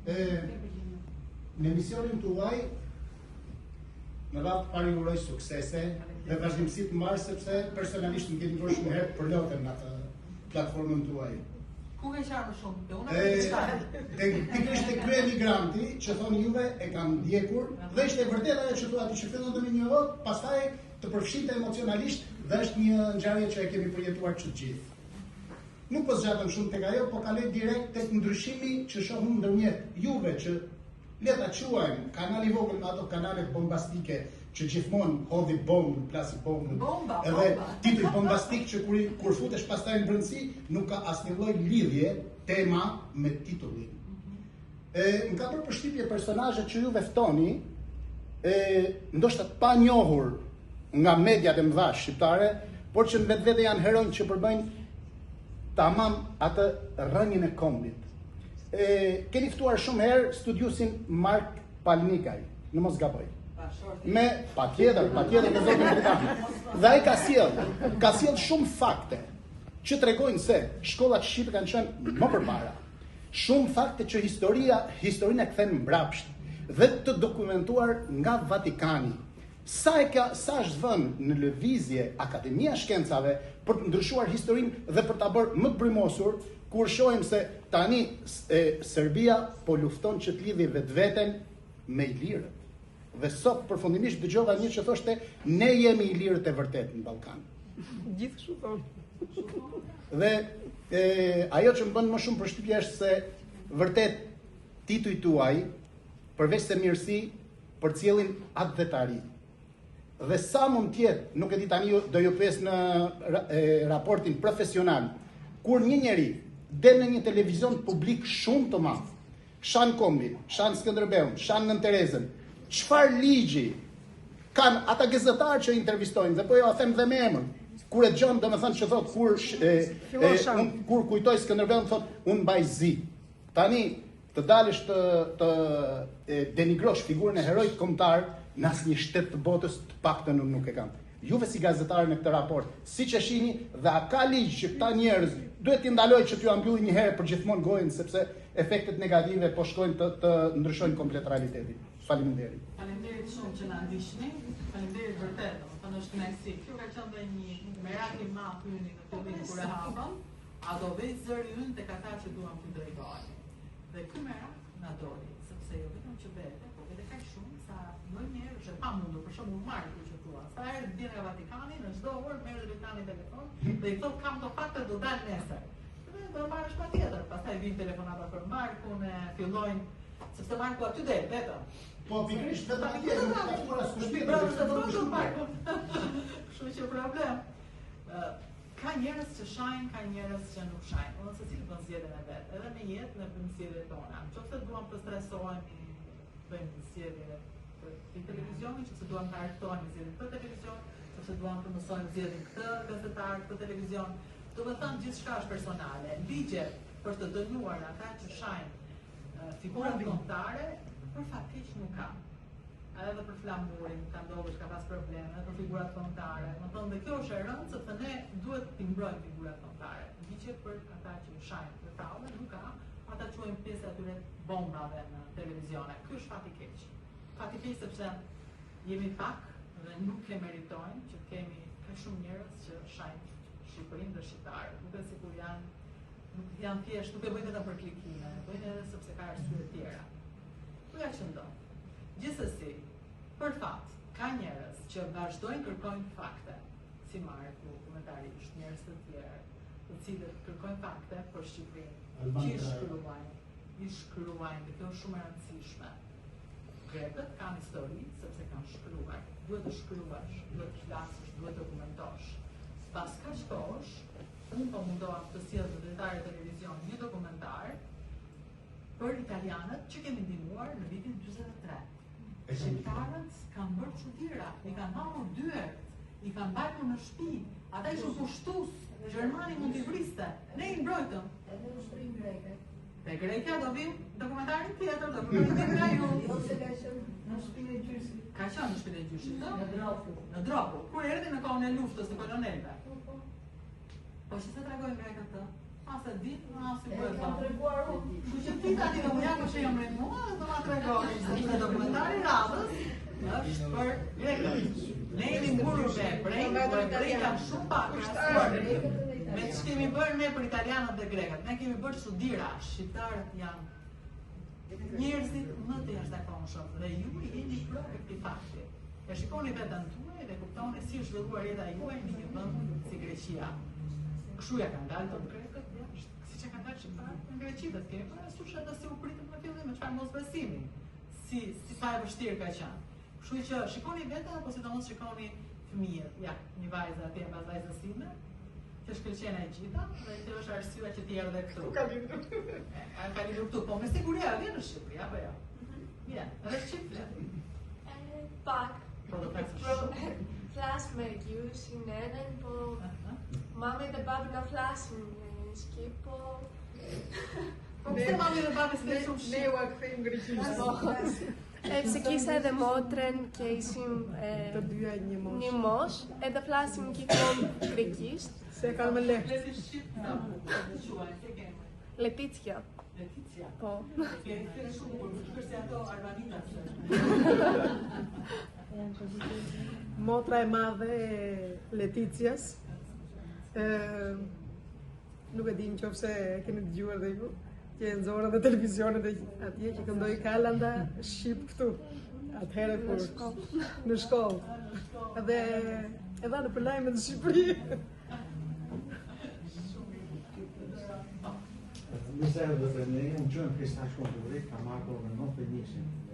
Në emisionin tuaj, në radhë të pari uroj suksese dhe vazhdimësi të marrë sepse personalisht më keni bërë shumë herë për lotën në atë platformën tuaj. Ku ke qarë më shumë? Pikërisht e krye migranti që thonë juve e kam ndjekur dhe ishte vërtet ajo që thua ti që fillon të më njohot, pastaj të përfshinte emocionalisht dhe është një ngjarje që e kemi përjetuar të gjithë. Nuk po zgjatëm shumë tek ajo, po kaloj direkt tek ndryshimi që shohim ndërmjet juve që le ta quajmë kanal i vogël me ato kanalet bombastike që gjithmonë hodhi bombë, plasi bombë. Edhe titull bombastik që kur futesh pastaj në brendësi nuk ka asnjë lloj lidhje tema me titullin. Më ka bërë përshtypje personazhet që juve ftoni, ndoshta pa njohur nga mediat e mëdha shqiptare, por që në vetvete janë heronj që përbëjnë tamam atë rënjën e kombit. Keni ftuar shumë herë studiusin Mark Palnikaj, në mos gaboj. Me patjetër me zotin Britani. Dhe ai ka sjell shumë fakte që tregojnë se shkollat shqipe kanë qenë më përpara. Shumë fakte që historinë e kthen mbrapsht dhe të dokumentuar nga Vatikani. Sa është vënë në lëvizje Akademia e Shkencave për të ndryshuar historinë dhe për ta bërë më të brymosur, kur shohim se tani Serbia po lufton që të lidhë vetveten me ilirët. Dhe sot përfundimisht dëgjova një që thoshte ne jemi ilirët e vërtet në Ballkan. Gjithashtu thonë. Dhe ajo që më bën më shumë përshtypje është se vërtet tituj tuaj, përveç se mirësi, përcjellin atë vetari. Dhe sa mund tjetë, nuk e di tani do ju pyes në raportin profesional, kur një njeri del në një televizion publik shumë të madh, shan Kombin, shan Skënderbeun, shan Nën Terezën, çfarë ligji kanë ata gazetarë që intervistojnë, dhe po jo a them dhe me emër. Kur e dëgjon, domethënë që thot kur kujtoj Skënderbeun thot unë mbaj zi. Tani të dalësh të denigrosh figurën e heroit kombëtar në asnjë shtet të botës, të paktën unë nuk e kam. Juve si gazetarë në këtë raport, siç e shihni, dhe a ka ligj që këta njerëz duhet t'i ndalojë që t'ju ambylli një herë për gjithmonë gojën, sepse efektet negative po shkojnë të ndryshojnë komplet realitetin. Faleminderit. Faleminderit shumë që na ndiqni. Faleminderit vërtet. Domethënë është kënaqësi. Kjo ka qenë dhe një merak i madh hyni në fillim kur e hapëm. A do vej zëri ynë tek ata që duam t'i drejtojmë. Dhe ky merak na doli, sepse jo vetëm që vete, por vete kaq shumë sa ndonjëherë është e pamundur, për shembull Marku që thua. Sa herë vjen nga Vatikani, në çdo orë merr Britani telefon dhe i thot kam të fakte do dal nesër. Do marrësh patjetër, pastaj vin telefonata për Markun, fillojnë sepse Marku aty del vetëm. Po pikërisht vetëm atje nuk ka fora skushtit. Bravo, të vërtetë Markun. Kështu që problem. Ka njerëz që shajnë, ka njerëz që nuk shajnë. Unë secili bën zgjedhjen e vet. Edhe në jetë ne bëjmë zgjedhjet tona. Nëse duam të stresohemi, bëjmë zgjedhje për televizionin, nëse duam të argëtojmë zgjedhjen për televizion, nëse duam të mësojmë zgjedhjen këtë gazetar, këtë televizion. Do të thënë gjithçka është personale. Ligjet për të dënuar ata që shajnë figurat kombëtare, për fat keq nuk ka. Edhe për flamurin, ka ndodhur ka pas probleme, për figurat kombëtare. Do të thonë dhe kjo është e rëndë sepse ne duhet t'i mbrojmë figurat kombëtare. Ligjet për ata që shajnë për tallë nuk ka, ata quajnë pjesë atyre bombave në televizione. Ky është fati keq. Fati keq sepse jemi pak dhe nuk e meritojnë që kemi kaq shumë njerëz që shajnë Shqipërinë dhe shqiptarët. Duket sikur janë thjesht, nuk e bëjnë vetëm për klikime, bëjnë edhe sepse ka arsye të tjera. Ku ja qëndon? Gjithsesi, për fat, ka njerëz që vazhdojnë kërkojnë fakte, si Marku, komentarisht, njerëz të tjerë, të cilët kërkojnë fakte për Shqipërinë, që i shkruajnë, dhe kjo është shumë e rëndësishme. Grekët kanë histori, sepse kanë shkruar, duhet të shkruash, duhet të flasësh, duhet të dokumentosh. Pas kaq kohësh, unë po mundohem të sjell në drejtare televizion një dokumentar për italianët që kemi ndihmuar në vitin 43. Shqiptarët kanë bërë çuditëra, i kanë hapur dyert, i kanë mbajtur në shtëpi, ata ishin kushtues, Gjermani mund t'i vriste, ne i mbrojtëm. Edhe në shtëpinë greke. Te Greqja do vim dokumentarin tjetër, do vim nga ju. Ose ka qenë në shtëpinë e gjyshit. Ka qenë në shtëpinë e gjyshit, Në Dropu. Në Dropu, kur erdhi në kohën e luftës të kolonelëve. Po që se tregojnë grekët të? As e ditë, as e bëhet. Kam treguar unë. Kështu që ti tani do më japësh femrin mua dhe do ma tregoni se një dokumentari radhës është për grekët. Ne jemi mburur me brejt janë shumë pak me që kemi bërë ne për italianët dhe grekët. Ne kemi bërë çuditëra, shqiptarët janë njerëzit më të jashtëzakonshëm dhe ju jeni provë këtij fakti. E shikoni vetën tuaj dhe kuptoni si është zhvilluar jeta juaj në një vend si Greqia. Kështu ja kanë dalë të grekët jashtë, siç e kanë dalë shqiptarët në Greqi dhe kemi parasysh edhe se u pritën në fillim me çfarë mosbesimi. Si sa e vështirë ka qenë. Kështu që shikoni vetën apo sidomos shikoni fëmijët. Ja, një vajzë atje mbas vajzës time, që shkëlqen e gjitha dhe kjo është arsyeja që ti erdhe këtu. Ka lindur këtu, po me siguri vjen në Shqipëri apo jo? Vjen, edhe Shqipëri. Pak. Po do të Flas me ju si nenën, po mami dhe babi na flasin shqip, po... Po pse mami dhe babi s'ke shumë shqip? Ne u kthejmë greqisht. Pse kisha edhe motrën që ishim Të dyja një mosh, edhe flasim gjithmonë grekisht. Se kanë më lehtë. Lezi shqip, no, quaj, se kemë. Leticia. Leticia. Po. Kërë shumë, por më shkër se ato arbanitat. Motra e madhe e Leticias. Nuk e di nëse keni dëgjuar dhe ju, që e nxorë dhe televizionet e atje që këndoi Kalanda shqip këtu. Atëherë kur në shkollë. Edhe edha në përlajme në Shqipëri. Mi serve per me un giorno che sta con Dore, Camaco, non per niente.